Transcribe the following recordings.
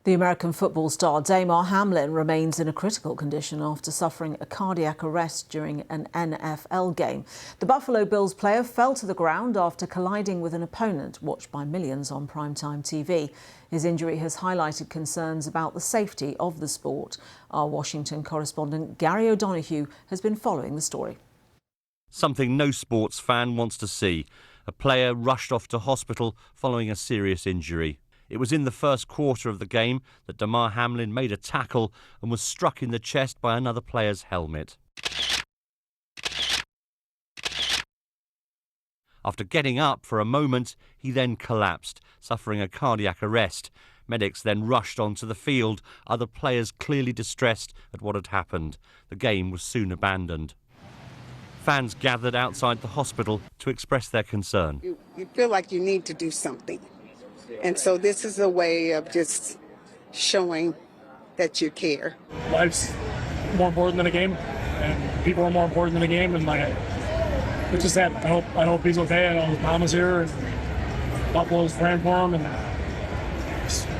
The American football star Damar Hamlin remains in a critical condition after suffering a cardiac arrest during an NFL game. The Buffalo Bills player fell to the ground after colliding with an opponent watched by millions on primetime TV. His injury has highlighted concerns about the safety of the sport. Our Washington correspondent Gary O'Donoghue has been following the story. Something no sports fan wants to see. A player rushed off to hospital following a serious injury. It was in the first quarter of the game that Damar Hamlin made a tackle and was struck in the chest by another player's helmet. After getting up for a moment, he then collapsed, suffering a cardiac arrest. Medics then rushed onto the field, other players clearly distressed at what had happened. The game was soon abandoned. Fans gathered outside the hospital to express their concern. You feel like you need to do something. And so this is a way of just showing that you care. Life's more important than a game, and people are more important than a game. And it's just that I hope he's okay. I know his mom is here, and Buffalo's praying for him, and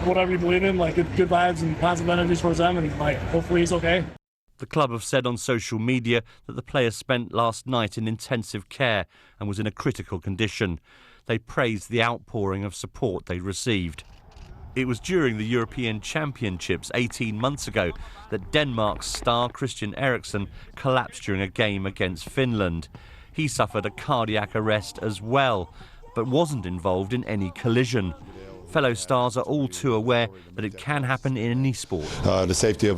whatever you believe in, good vibes and positive energy towards them, and hopefully he's okay. The club have said on social media that the player spent last night in intensive care and was in a critical condition. They praised the outpouring of support they received. It was during the European Championships 18 months ago that Denmark's star Christian Eriksen collapsed during a game against Finland. He suffered a cardiac arrest as well, but wasn't involved in any collision. Fellow stars are all too aware that it can happen in any sport. The safety of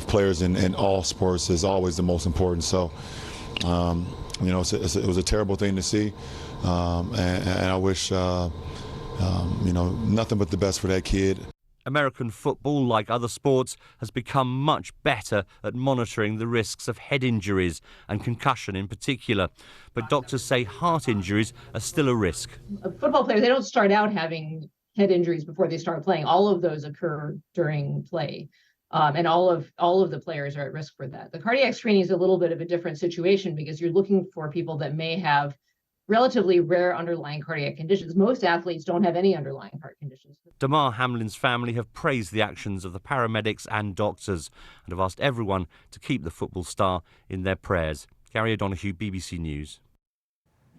players in all sports is always the most important. So, it was a terrible thing to see, and I wish nothing but the best for that kid. American football, like other sports, has become much better at monitoring the risks of head injuries and concussion in particular. But doctors say heart injuries are still a risk. Football players, they don't start out having head injuries before they start playing. All of those occur during play, and all of the players are at risk for that. The cardiac screening is a little bit of a different situation because you're looking for people that may have relatively rare underlying cardiac conditions. Most athletes don't have any underlying heart conditions. Damar Hamlin's family have praised the actions of the paramedics and doctors and have asked everyone to keep the football star in their prayers. Gary O'Donoghue, BBC News.